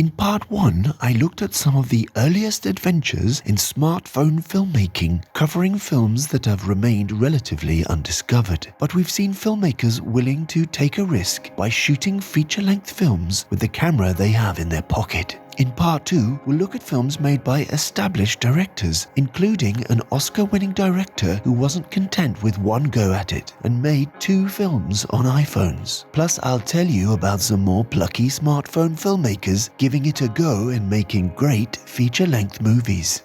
In part 1, I looked at some of the earliest adventures in smartphone filmmaking, covering films that have remained relatively undiscovered. But we've seen filmmakers willing to take a risk by shooting feature-length films with the camera they have in their pocket. In part 2, we'll look at films made by established directors, including an Oscar-winning director who wasn't content with one go at it and made 2 films on iPhones. Plus, I'll tell you about some more plucky smartphone filmmakers giving it a go and making great feature-length movies.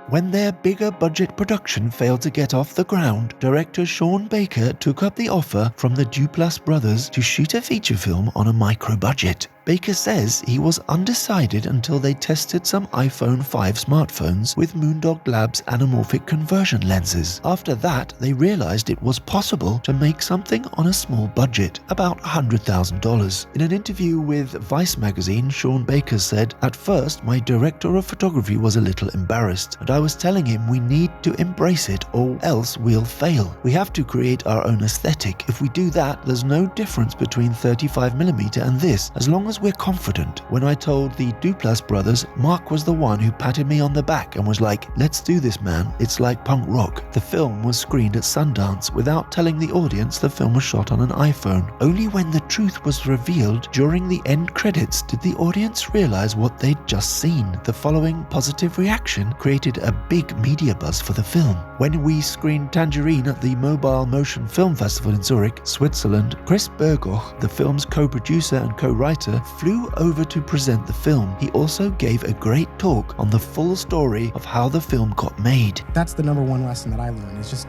When their bigger budget production failed to get off the ground, director Sean Baker took up the offer from the Duplass brothers to shoot a feature film on a micro-budget. Baker says he was undecided until they tested some iPhone 5 smartphones with Moondog Labs anamorphic conversion lenses. After that, they realized it was possible to make something on a small budget, about $100,000. In an interview with Vice magazine, Sean Baker said, "At first, my director of photography was a little embarrassed, and I was telling him we need to embrace it or else we'll fail. We have to create our own aesthetic. If we do that, there's no difference between 35mm and this, as long as we're confident." When I told the Duplass brothers, Mark was the one who patted me on the back and was like, "Let's do this, man. It's like punk rock." The film was screened at Sundance without telling the audience the film was shot on an iPhone. Only when the truth was revealed during the end credits did the audience realize what they'd just seen. The following positive reaction created a big media buzz for the film. When we screened Tangerine at the Mobile Motion Film Festival in Zurich, Switzerland, Chris Bergoch, the film's co-producer and co-writer, flew over to present the film. He also gave a great talk on the full story of how the film got made. That's the number one lesson that I learned, is just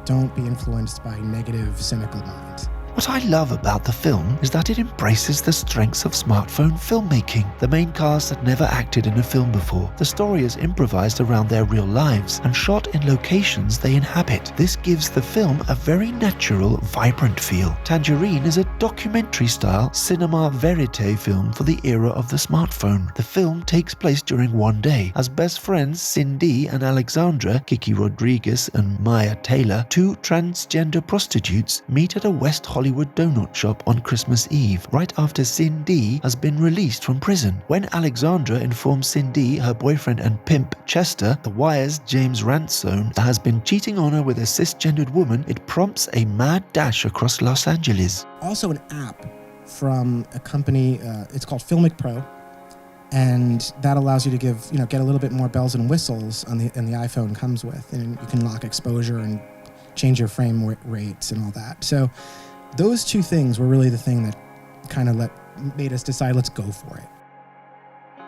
don't be influenced by negative, cynical minds. What I love about the film is that it embraces the strengths of smartphone filmmaking. The main cast had never acted in a film before. The story is improvised around their real lives and shot in locations they inhabit. This gives the film a very natural, vibrant feel. Tangerine is a documentary-style cinema verite film for the era of the smartphone. The film takes place during one day, as best friends Cindy and Alexandra, Kiki Rodriguez and Maya Taylor, 2 transgender prostitutes, meet at a West Hollywood donut shop on Christmas Eve, right after Cindy has been released from prison. When Alexandra informs Cindy her boyfriend and pimp, Chester, The Wire's James Ransone, has been cheating on her with a cisgendered woman, it prompts a mad dash across Los Angeles. Also an app from a company, it's called FiLMiC Pro, and that allows you to get a little bit more bells and whistles on the iPhone comes with, and you can lock exposure and change your frame rates and all that. So those 2 things were really the thing that kind of made us decide, let's go for it.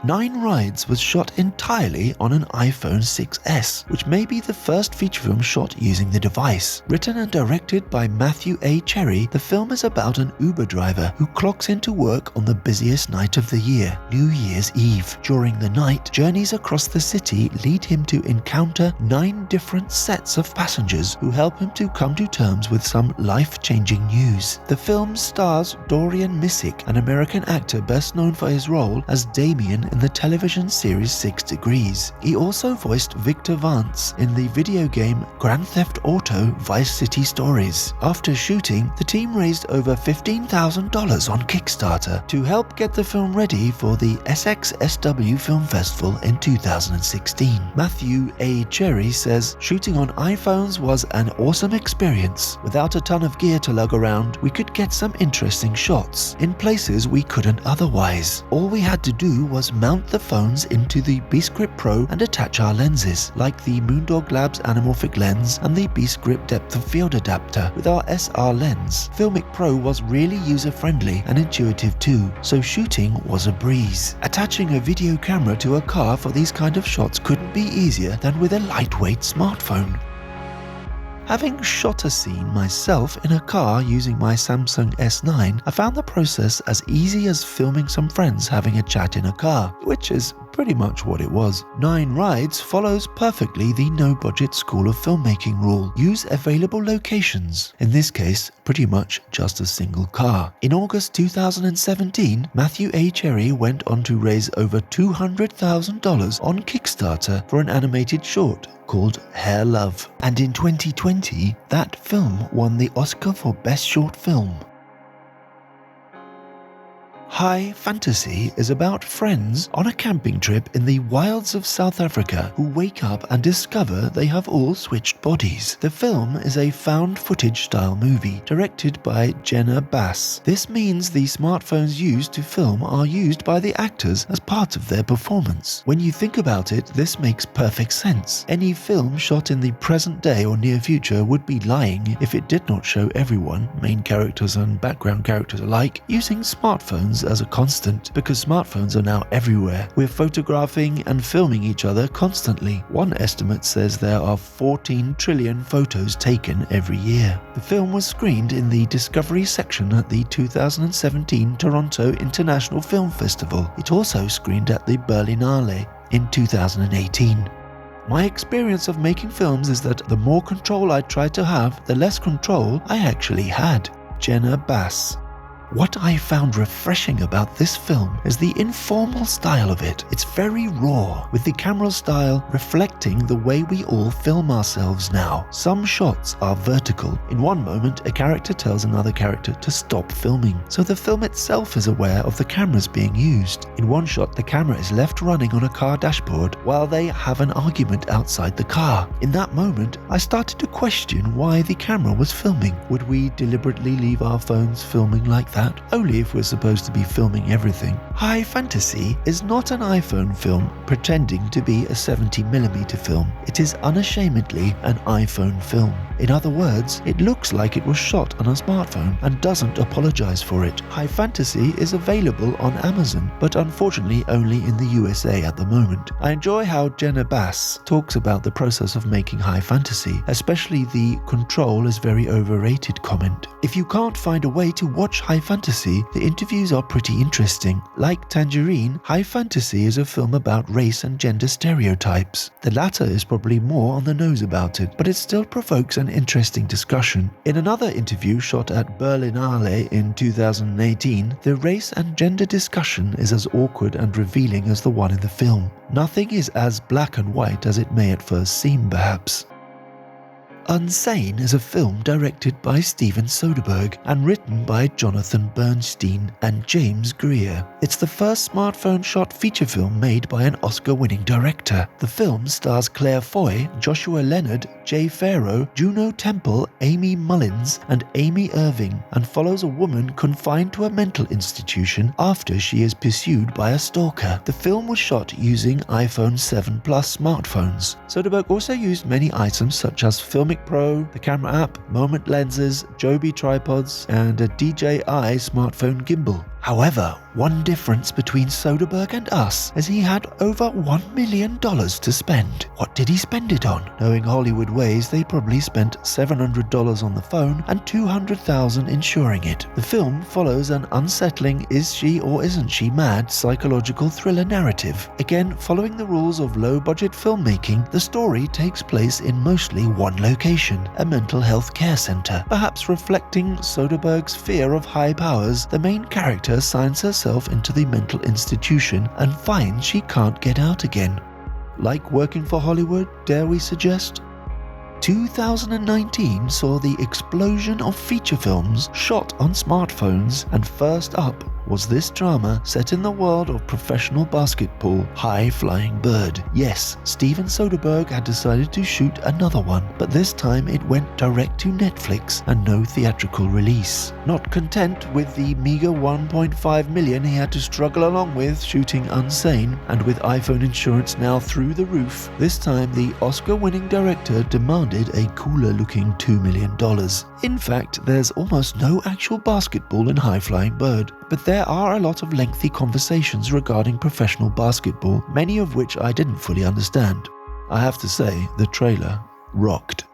9 Rides was shot entirely on an iPhone 6s, which may be the first feature film shot using the device. Written and directed by Matthew A. Cherry, the film is about an Uber driver who clocks into work on the busiest night of the year, New Year's Eve. During the night, journeys across the city lead him to encounter 9 different sets of passengers who help him to come to terms with some life-changing news. The film stars Dorian Missick, an American actor best known for his role as Damien in the television series 6 Degrees. He also voiced Victor Vance in the video game Grand Theft Auto Vice City Stories. After shooting, the team raised over $15,000 on Kickstarter to help get the film ready for the SXSW Film Festival in 2016. Matthew A. Cherry says, "Shooting on iPhones was an awesome experience. Without a ton of gear to lug around, we could get some interesting shots in places we couldn't otherwise. All we had to do was mount the phones into the B-Script Pro and attach our lenses, like the Moondog Labs anamorphic lens and the B-Script depth of field adapter. With our SR lens, FiLMiC Pro was really user-friendly and intuitive too, so shooting was a breeze. Attaching a video camera to a car for these kind of shots couldn't be easier than with a lightweight smartphone." Having shot a scene myself in a car using my Samsung S9, I found the process as easy as filming some friends having a chat in a car, which is pretty much what it was. 9 Rides follows perfectly the no-budget school of filmmaking rule. Use available locations, in this case, pretty much just a single car. In August 2017, Matthew A. Cherry went on to raise over $200,000 on Kickstarter for an animated short called Hair Love. And in 2020, that film won the Oscar for Best Short Film. High Fantasy is about friends on a camping trip in the wilds of South Africa who wake up and discover they have all switched bodies. The film is a found footage style movie directed by Jenna Bass. This means the smartphones used to film are used by the actors as part of their performance. When you think about it, this makes perfect sense. Any film shot in the present day or near future would be lying if it did not show everyone, main characters and background characters alike, using smartphones as a constant, because smartphones are now everywhere. We're photographing and filming each other constantly. One estimate says there are 14 trillion photos taken every year. The film was screened in the Discovery section at the 2017 Toronto International Film Festival. It also screened at the Berlinale in 2018. My experience of making films is that the more control I tried to have, the less control I actually had. Jenna Bass. What I found refreshing about this film is the informal style of it. It's very raw, with the camera style reflecting the way we all film ourselves now. Some shots are vertical. In one moment, a character tells another character to stop filming, so the film itself is aware of the cameras being used. In one shot, the camera is left running on a car dashboard while they have an argument outside the car. In that moment, I started to question why the camera was filming. Would we deliberately leave our phones filming like that? Only if we're supposed to be filming everything. High Fantasy is not an iPhone film pretending to be a 70mm film. It is unashamedly an iPhone film. In other words, it looks like it was shot on a smartphone and doesn't apologize for it. High Fantasy is available on Amazon, but unfortunately only in the USA at the moment. I enjoy how Jenna Bass talks about the process of making High Fantasy, especially the "control is very overrated" comment. If you can't find a way to watch High Fantasy, the interviews are pretty interesting. Like Tangerine, High Fantasy is a film about race and gender stereotypes. The latter is probably more on the nose about it, but it still provokes an interesting discussion. In another interview shot at Berlinale in 2018, the race and gender discussion is as awkward and revealing as the one in the film. Nothing is as black and white as it may at first seem, perhaps. Unsane is a film directed by Steven Soderbergh and written by Jonathan Bernstein and James Greer. It's the first smartphone-shot feature film made by an Oscar-winning director. The film stars Claire Foy, Joshua Leonard, Jay Farrow, Juno Temple, Amy Mullins, and Amy Irving, and follows a woman confined to a mental institution after she is pursued by a stalker. The film was shot using iPhone 7 Plus smartphones. Soderbergh also used many items such as FiLMiC Pro, the camera app, Moment lenses, Joby tripods, and a DJI smartphone gimbal. However, one difference between Soderbergh and us is he had over $1 million to spend. What did he spend it on? Knowing Hollywood ways, they probably spent $700 on the phone and $200,000 insuring it. The film follows an unsettling is she or isn't she mad psychological thriller narrative. Again, following the rules of low-budget filmmaking, the story takes place in mostly one location, a mental health care center. Perhaps reflecting Soderbergh's fear of high powers, the main character signs herself into the mental institution and finds she can't get out again. Like working for Hollywood, dare we suggest? 2019 saw the explosion of feature films shot on smartphones, and first up was this drama set in the world of professional basketball, High Flying Bird. Yes, Steven Soderbergh had decided to shoot another one, but this time it went direct to Netflix and no theatrical release. Not content with the meager $1.5 million he had to struggle along with shooting Unsane, and with iPhone insurance now through the roof, this time the Oscar-winning director demanded a cooler-looking $2 million. In fact, there's almost no actual basketball in High Flying Bird, but there are a lot of lengthy conversations regarding professional basketball, many of which I didn't fully understand. I have to say, the trailer rocked.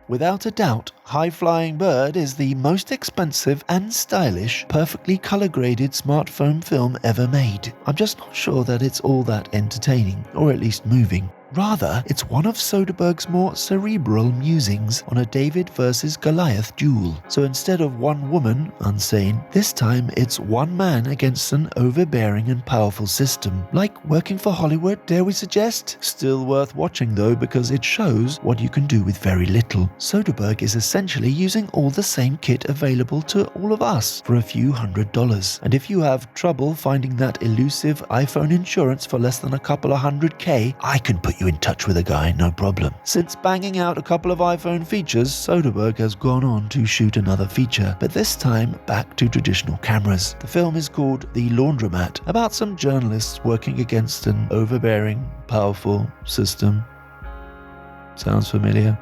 Without a doubt, High Flying Bird is the most expensive and stylish, perfectly color-graded smartphone film ever made. I'm just not sure that it's all that entertaining, or at least moving. Rather, it's one of Soderbergh's more cerebral musings on a David versus Goliath duel. So instead of one woman, unsane, this time it's one man against an overbearing and powerful system. Like working for Hollywood, dare we suggest? Still worth watching though, because it shows what you can do with very little. Soderbergh is essentially using all the same kit available to all of us for a few $100s. And if you have trouble finding that elusive iPhone insurance for less than a couple of $100K, I can put you in touch with a guy, no problem. Since banging out a couple of iPhone features, Soderbergh has gone on to shoot another feature, but this time back to traditional cameras. The film is called The Laundromat, about some journalists working against an overbearing, powerful system. Sounds familiar?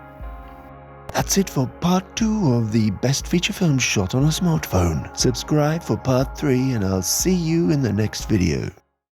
That's it for part 2 of the best feature film shot on a smartphone. Subscribe for part 3 and I'll see you in the next video.